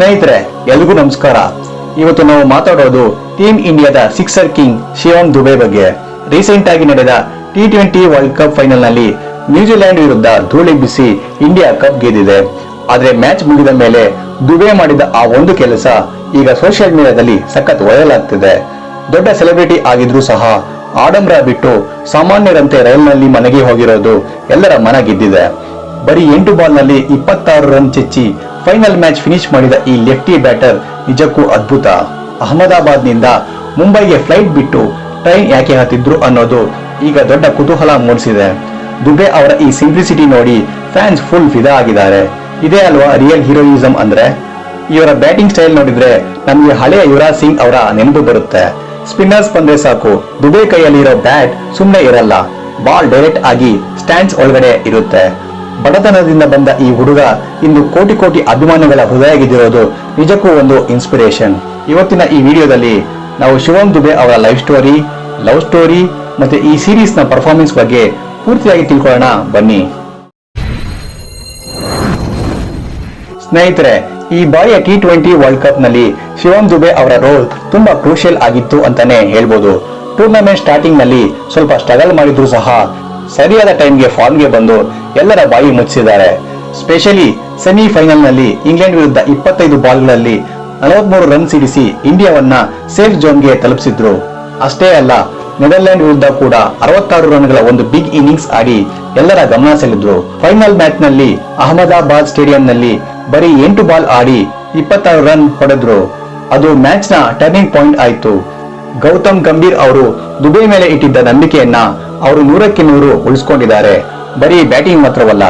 ಸ್ನೇಹಿತರೆ, ಎಲ್ರಿಗೂ ನಮಸ್ಕಾರ. ಇವತ್ತು ನಾವು ಮಾತಾಡೋದು ಟೀಮ್ ಇಂಡಿಯಾದ ಸಿಕ್ಸರ್ ಕಿಂಗ್ ಶಿವಮ್ ದುಬೆ ಬಗ್ಗೆ. ರೀಸೆಂಟ್ ಆಗಿ ನಡೆದ T20 ವರ್ಲ್ಡ್ ಕಪ್ ಫೈನಲ್ ನಲ್ಲಿ ನ್ಯೂಜಿಲೆಂಡ್ ವಿರುದ್ಧ ಧೂಳೆಬ್ಬಿಸಿ ಇಂಡಿಯಾ ಕಪ್ ಗೆದ್ದಿದೆ. ಆದ್ರೆ ಮ್ಯಾಚ್ ಮುಗಿದ ಮೇಲೆ ದುಬೆ ಮಾಡಿದ ಆ ಒಂದು ಕೆಲಸ ಈಗ ಸೋಷಿಯಲ್ ಮೀಡಿಯಾದಲ್ಲಿ ಸಖತ್ ವೈರಲ್ ಆಗ್ತಿದೆ. ದೊಡ್ಡ ಸೆಲೆಬ್ರಿಟಿ ಆಗಿದ್ರೂ ಸಹ ಆಡಂಬರ ಬಿಟ್ಟು ಸಾಮಾನ್ಯರಂತೆ ರೈಲ್ನಲ್ಲಿ ಮನೆಗೆ ಹೋಗಿರೋದು ಎಲ್ಲರ ಮನ ಗೆದ್ದಿದೆ. ಬರೀ 8 ಬಾಲ್ ನಲ್ಲಿ 26 ರನ್ ಚೆಚ್ಚಿ ಫೈನಲ್ ಮ್ಯಾಚ್ ಫಿನಿಶ್ ಮಾಡಿದ ಈ ಲೆಫ್ಟಿ ಬ್ಯಾಟರ್ ನಿಜಕ್ಕೂ ಅದ್ಭುತ. ಅಹಮದಾಬಾದ್ ನಿಂದ ಮುಂಬೈಗೆ ಫ್ಲೈಟ್ ಬಿಟ್ಟು ಟ್ರೈನ್ ಯಾಕೆ ಹತ್ತಿದ್ರು ಅನ್ನೋದು ಈಗ ದೊಡ್ಡ ಕುತೂಹಲ ಮೂಡಿಸಿದೆ. ದುಬೆ ಅವರ ಈ ಸಿಂಪ್ಲಿಸಿಟಿ ನೋಡಿ ಫ್ಯಾನ್ಸ್ ಫುಲ್ ಫಿದಾ ಆಗಿದ್ದಾರೆ. ಇದೇ ಅಲ್ವಾ ರಿಯಲ್ ಹೀರೋಯಿಸಂ ಅಂದ್ರೆ. ಇವರ ಬ್ಯಾಟಿಂಗ್ ಸ್ಟೈಲ್ ನೋಡಿದ್ರೆ ನಮ್ಗೆ ಹಳೆಯ ಯುವರಾಜ್ ಸಿಂಗ್ ಅವರ ನೆನಪು ಬರುತ್ತೆ. ಸ್ಪಿನ್ನರ್ಸ್ ಬಂದ್ರೆ ಸಾಕು, ದುಬೆ ಕೈಯಲ್ಲಿರೋ ಬ್ಯಾಟ್ ಸುಮ್ಮನೆ ಇರಲ್ಲ, ಬಾಲ್ ಡೈರೆಕ್ಟ್ ಆಗಿ ಸ್ಟ್ಯಾಂಡ್ಸ್ ಒಳಗಡೆ ಇರುತ್ತೆ. ಬಡತನದಿಂದ ಬಂದ ಈ ಹುಡುಗ ಇಂದು ಕೋಟಿ ಕೋಟಿ ಅಭಿಮಾನಿಗಳ ಹೃದಯ ಗೆದ್ದಿರೋದು ನಿಜಕ್ಕೂ ಒಂದು ಇನ್ಸ್ಪಿರೇಷನ್. ಇವತ್ತಿನ ಈ ವಿಡಿಯೋದಲ್ಲಿ ನಾವು ಶಿವಮ್ ದುಬೆ ಅವರ ಲೈಫ್ ಸ್ಟೋರಿ, ಲವ್ ಸ್ಟೋರಿ ಮತ್ತೆ ಈ ಸೀರೀಸ್ ನ ಪರ್ಫಾರ್ಮೆನ್ಸ್ ಬಗ್ಗೆ ಪೂರ್ತಿಯಾಗಿ ತಿಳ್ಕೊಳ್ಳೋಣ ಬನ್ನಿ. ಸ್ನೇಹಿತರೆ, ಈ ಬಾರಿಯ T20 ವರ್ಲ್ಡ್ ಕಪ್ ನಲ್ಲಿ ಶಿವಮ್ ದುಬೆ ಅವರ ರೋಲ್ ತುಂಬಾ ಕ್ರೂಷಿಯಲ್ ಆಗಿತ್ತು ಅಂತಾನೆ ಹೇಳ್ಬೋದು. ಟೂರ್ನಮೆಂಟ್ ಸ್ಟಾರ್ಟಿಂಗ್ ನಲ್ಲಿ ಸ್ವಲ್ಪ ಸ್ಟ್ರಗಲ್ ಮಾಡಿದ್ರು ಸಹ ಸರಿಯಾದ ಟೈಮ್ಗೆ ಫಾರ್ಮ್ಗೆ ಬಂದು ಎಲ್ಲರ ಬಾಯಿ ಮುಚ್ಚಿಸಿದ್ದಾರೆ. ಸ್ಪೆಷಲಿ ಸೆಮಿಫೈನಲ್ ನಲ್ಲಿ ಇಂಗ್ಲೆಂಡ್ ವಿರುದ್ಧ 25 ಬಾಲ್ಗಳಲ್ಲಿ 43 ರನ್ ಸಿಡಿಸಿ ಇಂಡಿಯಾವನ್ನ ಸೇಫ್ ಝೋನ್ಗೆ ತಲುಪಿಸಿದ್ರು. ಅಷ್ಟೇ ಅಲ್ಲ, ನೆದರ್ಲ್ಯಾಂಡ್ ವಿರುದ್ಧ ಕೂಡ 66 ರನ್ಗಳ ಒಂದು ಬಿಗ್ ಇನ್ನಿಂಗ್ಸ್ ಆಡಿ ಎಲ್ಲರ ಗಮನ ಸೆಳೆದ್ರು. ಫೈನಲ್ ಮ್ಯಾಚ್ ನಲ್ಲಿ ಅಹಮದಾಬಾದ್ ಸ್ಟೇಡಿಯಂ ನಲ್ಲಿ ಬರೀ 8 ಬಾಲ್ ಆಡಿ 26 ರನ್ ಹೊಡೆದ್ರು. ಅದು ಮ್ಯಾಚ್ ನ ಟರ್ನಿಂಗ್ ಪಾಯಿಂಟ್ ಆಯ್ತು. ಗೌತಮ್ ಗಂಭೀರ್ ಅವರು ದುಬೆ ಮೇಲೆ ಇಟ್ಟಿದ್ದ ನಂಬಿಕೆಯನ್ನ ಅವರು 100ಕ್ಕೆ 100 ಉಳಿಸಿಕೊಂಡಿದ್ದಾರೆ. ಬರೀ ಬ್ಯಾಟಿಂಗ್ ಮಾತ್ರವಲ್ಲ,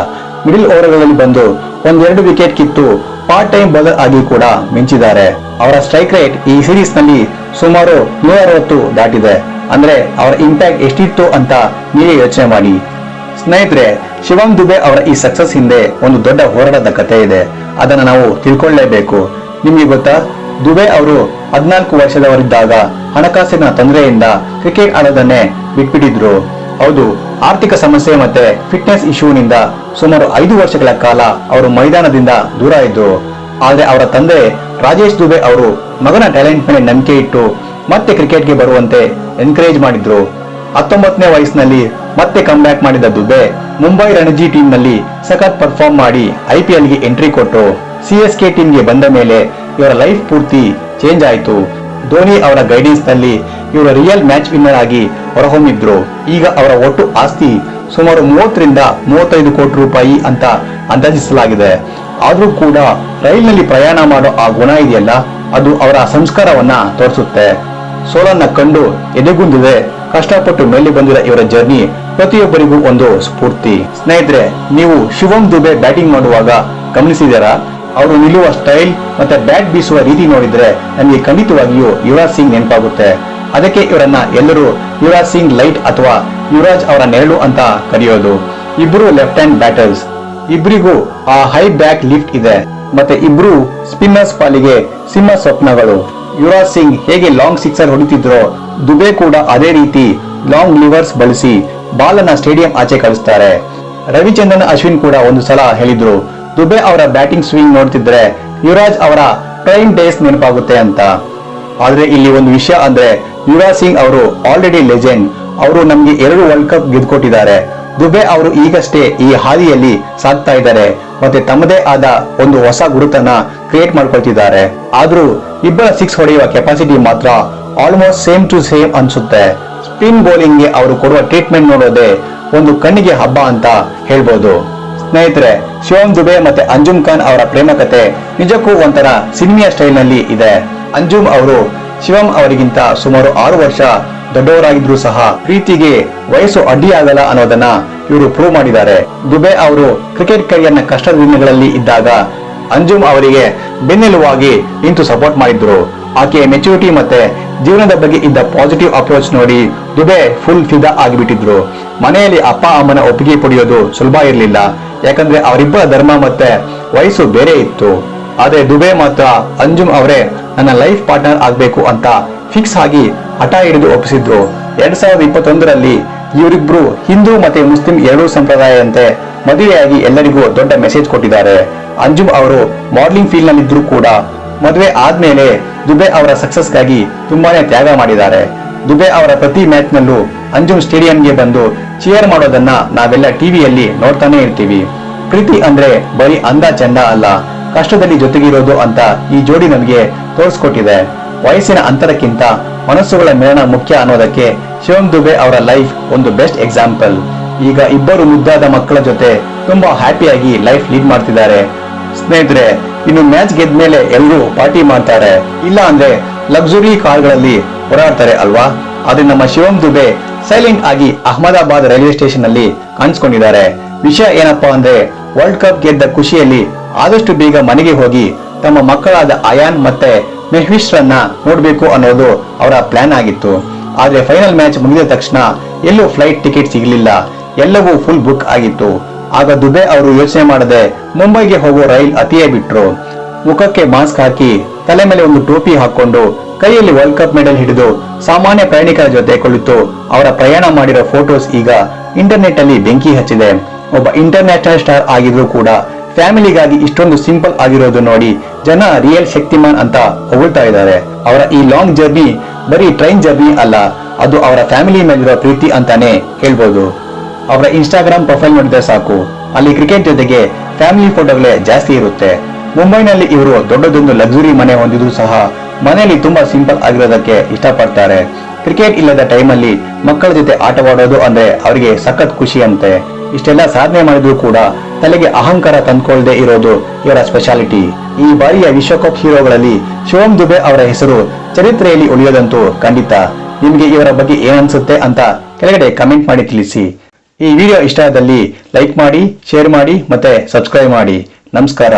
ಮಿಡಿಲ್ ಓವರ್ಗಳಲ್ಲಿ ಬಂದು ಒಂದೆರಡು ವಿಕೆಟ್ ಕಿತ್ತು ಪಾರ್ಟ್ ಟೈಮ್ ಬೌಲರ್ ಆಗಿ ಕೂಡ ಮಿಂಚಿದ್ದಾರೆ. ಅವರ ಸ್ಟ್ರೈಕ್ ರೇಟ್ ಈ ಸೀರೀಸ್ ನಲ್ಲಿ ಸುಮಾರು 160 ದಾಟಿದೆ. ಅಂದ್ರೆ ಅವರ ಇಂಪ್ಯಾಕ್ಟ್ ಎಷ್ಟಿತ್ತು ಅಂತ ನೀವೇ ಯೋಚನೆ ಮಾಡಿ. ಸ್ನೇಹಿತರೆ, ಶಿವಮ್ ದುಬೆ ಅವರ ಈ ಸಕ್ಸಸ್ ಹಿಂದೆ ಒಂದು ದೊಡ್ಡ ಹೋರಾಟದ ಕಥೆ ಇದೆ. ಅದನ್ನ ನಾವು ತಿಳ್ಕೊಳ್ಳೇಬೇಕು. ನಿಮ್ಗೆ ಗೊತ್ತಾ, ದುಬೆ ಅವರು 14 ವರ್ಷದವರಿದ್ದಾಗ ಹಣಕಾಸಿನ ತೊಂದರೆಯಿಂದ ಕ್ರಿಕೆಟ್ ಆಡೋದನ್ನೇ ಬಿಟ್ಬಿಟ್ಟಿದ್ರು. ಹೌದು, ಆರ್ಥಿಕ ಸಮಸ್ಯೆ ಮತ್ತೆ ಫಿಟ್ನೆಸ್ ಇಶ್ಯೂನಿಂದ ಸುಮಾರು 5 ವರ್ಷಗಳ ಕಾಲ ಅವರು ಮೈದಾನದಿಂದ ದೂರ ಇದ್ರು. ಆದ್ರೆ ಅವರ ತಂದೆ ರಾಜೇಶ್ ದುಬೆ ಅವರು ಮಗನ ಟ್ಯಾಲೆಂಟ್ ಮೇಲೆ ನಂಬಿಕೆ ಇಟ್ಟು ಮತ್ತೆ ಕ್ರಿಕೆಟ್ಗೆ ಬರುವಂತೆ ಎನ್ಕರೇಜ್ ಮಾಡಿದ್ರು. 19ನೇ ವಯಸ್ಸಿನಲ್ಲಿ ಮತ್ತೆ ಕಮ್ ಬ್ಯಾಕ್ ಮಾಡಿದ ದುಬೆ ಮುಂಬೈ ರಣಜಿ ಟೀಮ್ ನಲ್ಲಿ ಸಖತ್ ಪರ್ಫಾರ್ಮ್ ಮಾಡಿ IPL ಗೆ ಎಂಟ್ರಿ ಕೊಟ್ಟು CSK ಟೀಮ್ಗೆ ಬಂದ ಮೇಲೆ ಇವರ ಲೈಫ್ ಪೂರ್ತಿ ಚೇಂಜ್ ಆಯ್ತು. ಧೋನಿ ಅವರ ಗೈಡೆನ್ಸ್ ನಲ್ಲಿ ಇವರು ರಿಯಲ್ ಮ್ಯಾಚ್ ವಿನ್ನರ್ ಆಗಿ ಹೊರಹೊಮ್ಮಿದ್ರು. ಈಗ ಅವರ ಒಟ್ಟು ಆಸ್ತಿ ಸುಮಾರು 30 ರಿಂದ 35 ಕೋಟಿ ರೂಪಾಯಿ ಅಂತ ಅಂದಾಜಿಸಲಾಗಿದೆ. ಆದ್ರೂ ಕೂಡ ರೈಲ್ನಲ್ಲಿ ಪ್ರಯಾಣ ಮಾಡೋ ಆ ಗುಣ ಇದೆಯಲ್ಲ, ಅದು ಅವರ ಸಂಸ್ಕಾರವನ್ನ ತೋರಿಸುತ್ತೆ. ಸೋಲನ್ನ ಕಂಡು ಎದೆಗುಂದಿದೆ ಕಷ್ಟಪಟ್ಟು ಮೇಲೆ ಬಂದಿರೋ ಇವರ ಜರ್ನಿ ಪ್ರತಿಯೊಬ್ಬರಿಗೂ ಒಂದು ಸ್ಫೂರ್ತಿ. ಸ್ನೇಹಿತರೆ, ನೀವು ಶಿವಮ್ ದುಬೆ ಬ್ಯಾಟಿಂಗ್ ಮಾಡುವಾಗ ಗಮನಿಸಿದಾರಾ? ಅವರು ನಿಲ್ಲುವ ಸ್ಟೈಲ್ ಮತ್ತೆ ಬ್ಯಾಟ್ ಬೀಸುವ ರೀತಿ ನೋಡಿದ್ರೆ ನಮಗೆ ಖಂಡಿತವಾಗಿಯೂ ಯುವರಾಜ್ ಸಿಂಗ್ ನೆನಪಾಗುತ್ತೆ. ಅದಕ್ಕೆ ಇವರನ್ನ ಎಲ್ಲರೂ ಯುವರಾಜ್ ಸಿಂಗ್ ಲೈಟ್ ಅಥವಾ ಯುವರಾಜ್ ಅವರ ನೆರಳು ಅಂತ ಕರೆಯೋದು. ಇಬ್ರು ಲೆಫ್ಟ್ ಹ್ಯಾಂಡ್ ಬ್ಯಾಟರ್ಸ್, ಇಬ್ಬರಿಗೂ ಆ ಹೈ ಬ್ಯಾಕ್ ಲಿಫ್ಟ್ ಇದೆ. ಮತ್ತೆ ಇಬ್ರು ಸ್ಪಿನ್ನರ್ಸ್ ಪಾಲಿಗೆ ಸಿಂಹ ಸ್ವಪ್ನಗಳು. ಯುವರಾಜ್ ಸಿಂಗ್ ಹೇಗೆ ಲಾಂಗ್ ಸಿಕ್ಸರ್ ಹೊಡಿತಿದ್ರೋ, ದುಬೆ ಕೂಡ ಅದೇ ರೀತಿ ಲಾಂಗ್ ಲಿವರ್ಸ್ ಬಳಸಿ ಬಾಲ್ ಅನ್ನ ಸ್ಟೇಡಿಯಂ ಆಚೆ ಕಳಿಸ್ತಾರೆ. ರವಿಚಂದ್ರನ್ ಅಶ್ವಿನ್ ಕೂಡ ಒಂದು ಸಲ ಹೇಳಿದ್ರು, ದುಬೆ ಅವರ ಬ್ಯಾಟಿಂಗ್ ಸ್ವಿಂಗ್ ನೋಡ್ತಿದ್ರೆ ಯುವರಾಜ್ ಅವರ ಪ್ರೈಮ್ ಡೇಸ್ ನೆನಪಾಗುತ್ತೆ ಅಂತ. ಆದ್ರೆ ಇಲ್ಲಿ ಒಂದು ವಿಷಯ ಅಂದ್ರೆ, ಯುವರಾಜ್ ಸಿಂಗ್ ಅವರು ಆಲ್ರೆಡಿ ಲೆಜೆಂಡ್. ಅವರು ನಮ್ಗೆ 2 ವರ್ಲ್ಡ್ ಕಪ್ ಗೆದ್ದುಕೊಟ್ಟಿದ್ದಾರೆ. ದುಬೆ ಅವರು ಈಗಷ್ಟೇ ಈ ಹಾದಿಯಲ್ಲಿ ಸಾಗ್ತಾ ಇದ್ದಾರೆ ಮತ್ತೆ ತಮ್ಮದೇ ಆದ ಒಂದು ಹೊಸ ಗುರುತನ್ನ ಕ್ರಿಯೇಟ್ ಮಾಡ್ಕೊಳ್ತಿದ್ದಾರೆ. ಆದ್ರೂ ಇಬ್ಬರ 6 ಹೊಡೆಯುವ ಕೆಪಾಸಿಟಿ ಮಾತ್ರ ಆಲ್ಮೋಸ್ಟ್ ಸೇಮ್ ಟು ಸೇಮ್ ಅನ್ಸುತ್ತೆ. ಸ್ಪಿನ್ ಬೌಲಿಂಗ್ ಗೆ ಅವರು ಕೊಡುವ ಟ್ರೀಟ್ಮೆಂಟ್ ನೋಡೋದೇ ಒಂದು ಕಣ್ಣಿಗೆ ಹಬ್ಬ ಅಂತ ಹೇಳ್ಬೋದು. ಸ್ನೇಹಿತರೆ, ಶಿವಮ್ ದುಬೆ ಮತ್ತೆ ಅಂಜುಮ್ ಖಾನ್ ಅವರ ಪ್ರೇಮ ಕತೆ ನಿಜಕ್ಕೂ ಒಂಥರ ಸಿನಿಮೆಯ ಸ್ಟೈಲ್ ನಲ್ಲಿ ಇದೆ. ಅಂಜುಮ್ ಅವರು ಶಿವಮ್ ಅವರಿಗಿಂತ ಸುಮಾರು 6 ವರ್ಷ ದೊಡ್ಡವರಾಗಿದ್ರು ಸಹ ಪ್ರೀತಿಗೆ ವಯಸ್ಸು ಅಡ್ಡಿಯಾಗಲ್ಲ ಅನ್ನೋದನ್ನ ಇವರು ಪ್ರೂವ್ ಮಾಡಿದ್ದಾರೆ. ದುಬೆ ಅವರು ಕ್ರಿಕೆಟ್ ಕರಿಯರ್ನ ಕಷ್ಟದ ದಿನಗಳಲ್ಲಿ ಇದ್ದಾಗ ಅಂಜುಮ್ ಅವರಿಗೆ ಬೆನ್ನೆಲುವಾಗಿ ನಿಂತು ಸಪೋರ್ಟ್ ಮಾಡಿದ್ರು. ಆಕೆಯ ಮೆಚುರಿಟಿ ಮತ್ತೆ ಜೀವನದ ಬಗ್ಗೆ ಇದ್ದ ಪಾಸಿಟಿವ್ ಅಪ್ರೋಚ್ ನೋಡಿ ದುಬೆ ಫುಲ್ ಫಿದಾ ಆಗಿಬಿಟ್ಟಿದ್ರು. ಮನೆಯಲ್ಲಿ ಅಪ್ಪ ಅಮ್ಮನ ಒಪ್ಪಿಗೆ ಪಡೆಯೋದು ಸುಲಭ ಇರಲಿಲ್ಲ, ಯಾಕಂದ್ರೆ ಅವರಿಬ್ಬರ ಧರ್ಮ ಮತ್ತೆ ವಯಸ್ಸು ಬೇರೆ ಇತ್ತು. ಆದ್ರೆ ದುಬೆ ಮಾತ್ರ ಅಂಜುಮ್ ಅವರೇ ನನ್ನ ಲೈಫ್ ಪಾರ್ಟ್ನರ್ ಆಗ್ಬೇಕು ಅಂತ ಫಿಕ್ಸ್ ಆಗಿ ಹಠ ಹಿಡಿದು ಒಪ್ಪಿಸಿದ್ರು. 2021ರಲ್ಲಿ ಇವರಿಬ್ರು ಹಿಂದೂ ಮತ್ತೆ ಮುಸ್ಲಿಂ ಎರಡೂ ಸಂಪ್ರದಾಯದಂತೆ ಮದುವೆಯಾಗಿ ಎಲ್ಲರಿಗೂ ದೊಡ್ಡ ಮೆಸೇಜ್ ಕೊಟ್ಟಿದ್ದಾರೆ. ಅಂಜುಮ್ ಅವರು ಮಾಡಲಿಂಗ್ ಫೀಲ್ಡ್ ನಲ್ಲಿದ್ರೂ ಕೂಡ ಮದುವೆ ಆದ್ಮೇಲೆ ದುಬೆ ಅವರ ಸಕ್ಸಸ್ಗಾಗಿ ತುಂಬಾನೇ ತ್ಯಾಗ ಮಾಡಿದ್ದಾರೆ. ದುಬೆ ಅವರ ಪ್ರತಿ ಮ್ಯಾಚ್ನಲ್ಲೂ ಅಂಜುಮ್ ಸ್ಟೇಡಿಯಂಗೆ ಬಂದು ಚಿಯರ್ ಮಾಡೋದನ್ನ ನಾವೆಲ್ಲ ಟಿವಿಯಲ್ಲಿ ನೋಡ್ತಾನೆ ಇರ್ತೀವಿ. ಪ್ರೀತಿ ಅಂದ್ರೆ ಬರೀ ಅಂದ ಚಂದ ಅಲ್ಲ, ಕಷ್ಟದಲ್ಲಿ ಜೊತೆಗಿರೋದು ಅಂತ ಈ ಜೋಡಿ ನಮಗೆ ತೋರಿಸ್ಕೊಟ್ಟಿದೆ. ವಯಸ್ಸಿನ ಅಂತರಕ್ಕಿಂತ ಮನಸ್ಸುಗಳ ಮಿಲನ ಮುಖ್ಯ ಅನ್ನೋದಕ್ಕೆ ಶಿವಂ ದುಬೆ ಅವರ ಲೈಫ್ ಒಂದು ಬೆಸ್ಟ್ ಎಕ್ಸಾಂಪಲ್. ಈಗ ಇಬ್ಬರು ಮುದ್ದಾದ ಮಕ್ಕಳ ಜೊತೆ ತುಂಬಾ ಹ್ಯಾಪಿಯಾಗಿ ಲೈಫ್ ಲೀಡ್ ಮಾಡ್ತಿದ್ದಾರೆ. ಸ್ನೇಹಿತರೆ, ಇನ್ನು ಮ್ಯಾಚ್ ಗೆದ್ಮೇಲೆ ಎಲ್ಲರೂ ಪಾರ್ಟಿ ಮಾಡ್ತಾರೆ, ಇಲ್ಲ ಅಂದ್ರೆ ಲಕ್ಸುರಿ ಕಾರ್ಗಳಲ್ಲಿ ಓಡಾಡ್ತಾರೆ ಅಲ್ವಾ. ಆದ್ರೆ ನಮ್ಮ ಶಿವಂ ದುಬೆ ಸೈಲೆಂಟ್ ಆಗಿ ಅಹಮದಾಬಾದ್ ರೈಲ್ವೆ ಸ್ಟೇಷನ್ ಅಲ್ಲಿ ಕಾಣಿಸ್ಕೊಂಡಿದ್ದಾರೆ. ವಿಷಯ ಏನಪ್ಪಾ ಅಂದ್ರೆ ವರ್ಲ್ಡ್ ಕಪ್ ಗೆದ್ದ ಖುಷಿಯಲ್ಲಿ ಆದಷ್ಟು ಬೇಗ ಮನೆಗೆ ಹೋಗಿ ತಮ್ಮ ಮಕ್ಕಳಾದ ಅಯಾನ್ ಮತ್ತೆ ಮೆಹ್ವಿಶ್ರನ್ನ ನೋಡ್ಬೇಕು ಅನ್ನೋದು ಅವರ ಪ್ಲಾನ್ ಆಗಿತ್ತು. ಆದ್ರೆ ಫೈನಲ್ ಮ್ಯಾಚ್ ಮುಗಿದ ತಕ್ಷಣ ಎಲ್ಲೂ ಫ್ಲೈಟ್ ಟಿಕೆಟ್ ಸಿಗಲಿಲ್ಲ, ಎಲ್ಲವೂ ಫುಲ್ ಬುಕ್ ಆಗಿತ್ತು. ಆಗ ದುಬೆ ಅವರು ಯೋಚನೆ ಮಾಡದೆ ಮುಂಬೈಗೆ ಹೋಗೋ ರೈಲ್ ಅತಿಯೇ ಬಿಟ್ರು. ಮುಖಕ್ಕೆ ಮಾಸ್ಕ್ ಹಾಕಿ ತಲೆ ಮೇಲೆ ಒಂದು ಟೋಪಿ ಹಾಕೊಂಡು ಕೈಯಲ್ಲಿ ವರ್ಲ್ಡ್ ಕಪ್ ಮೆಡಲ್ ಹಿಡಿದು ಸಾಮಾನ್ಯ ಪ್ರಯಾಣಿಕರ ಜೊತೆ ಕುಳಿತು ಅವರ ಪ್ರಯಾಣ ಮಾಡಿರೋ ಫೋಟೋಸ್ ಈಗ ಇಂಟರ್ನೆಟ್ ಅಲ್ಲಿ ಬೆಂಕಿ ಹಚ್ಚಿದೆ. ಒಬ್ಬ ಇಂಟರ್ನ್ಯಾಷನಲ್ ಸ್ಟಾರ್ ಆಗಿದ್ರು ಕೂಡ ಫ್ಯಾಮಿಲಿಗಾಗಿ ಇಷ್ಟೊಂದು ಸಿಂಪಲ್ ಆಗಿರೋದು ನೋಡಿ ಜನ ರಿಯಲ್ ಶಕ್ತಿಮಾನ್ ಅಂತ ಹೊಗಳ್ತಾ ಇದ್ದಾರೆ. ಅವರ ಈ ಲಾಂಗ್ ಜರ್ನಿ ಬರೀ ಟ್ರೈನ್ ಜರ್ನಿ ಅಲ್ಲ, ಅದು ಅವರ ಫ್ಯಾಮಿಲಿ ಮೇಲಿರೋ ಪ್ರೀತಿ ಅಂತಾನೆ ಹೇಳ್ಬೋದು. ಅವರ ಇನ್ಸ್ಟಾಗ್ರಾಮ್ ಪ್ರೊಫೈಲ್ ನೋಡಿದ್ರೆ ಸಾಕು, ಅಲ್ಲಿ ಕ್ರಿಕೆಟ್ ಜೊತೆಗೆ ಫ್ಯಾಮಿಲಿ ಫೋಟೋಗಳೇ ಜಾಸ್ತಿ ಇರುತ್ತೆ. ಮುಂಬೈನಲ್ಲಿ ಇವರು ದೊಡ್ಡದೊಂದು ಲಕ್ಸುರಿ ಮನೆ ಹೊಂದಿದ್ರು ಸಹ ಮನೆಯಲ್ಲಿ ತುಂಬಾ ಸಿಂಪಲ್ ಆಗಿರೋದಕ್ಕೆ ಇಷ್ಟಪಡ್ತಾರೆ. ಕ್ರಿಕೆಟ್ ಇಲ್ಲದ ಟೈಮಲ್ಲಿ ಮಕ್ಕಳ ಜೊತೆ ಆಟವಾಡೋದು ಅಂದ್ರೆ ಅವರಿಗೆ ಸಖತ್ ಖುಷಿ ಅಂತೆ. ಇಷ್ಟೆಲ್ಲ ಸಾಧನೆ ಮಾಡಿದ್ರು ಕೂಡ ತಲೆಗೆ ಅಹಂಕಾರ ತಂದ್ಕೊಳ್ಳದೆ ಇರೋದು ಇವರ ಸ್ಪೆಷಾಲಿಟಿ. ಈ ಬಾರಿಯ ವಿಶ್ವಕಪ್ ಹೀರೋಗಳಲ್ಲಿ ಶಿವಂ ದುಬೆ ಅವರ ಹೆಸರು ಚರಿತ್ರೆಯಲ್ಲಿ ಉಳಿಯೋದಂತೂ ಖಂಡಿತ. ನಿಮಗೆ ಇವರ ಬಗ್ಗೆ ಏನನ್ಸುತ್ತೆ ಅಂತ ಕೆಳಗಡೆ ಕಮೆಂಟ್ ಮಾಡಿ ತಿಳಿಸಿ. ಈ ವಿಡಿಯೋ ಇಷ್ಟ ಆದಲ್ಲಿ ಲೈಕ್ ಮಾಡಿ, ಶೇರ್ ಮಾಡಿ ಮತ್ತೆ ಸಬ್ಸ್ಕ್ರೈಬ್ ಮಾಡಿ. ನಮಸ್ಕಾರ.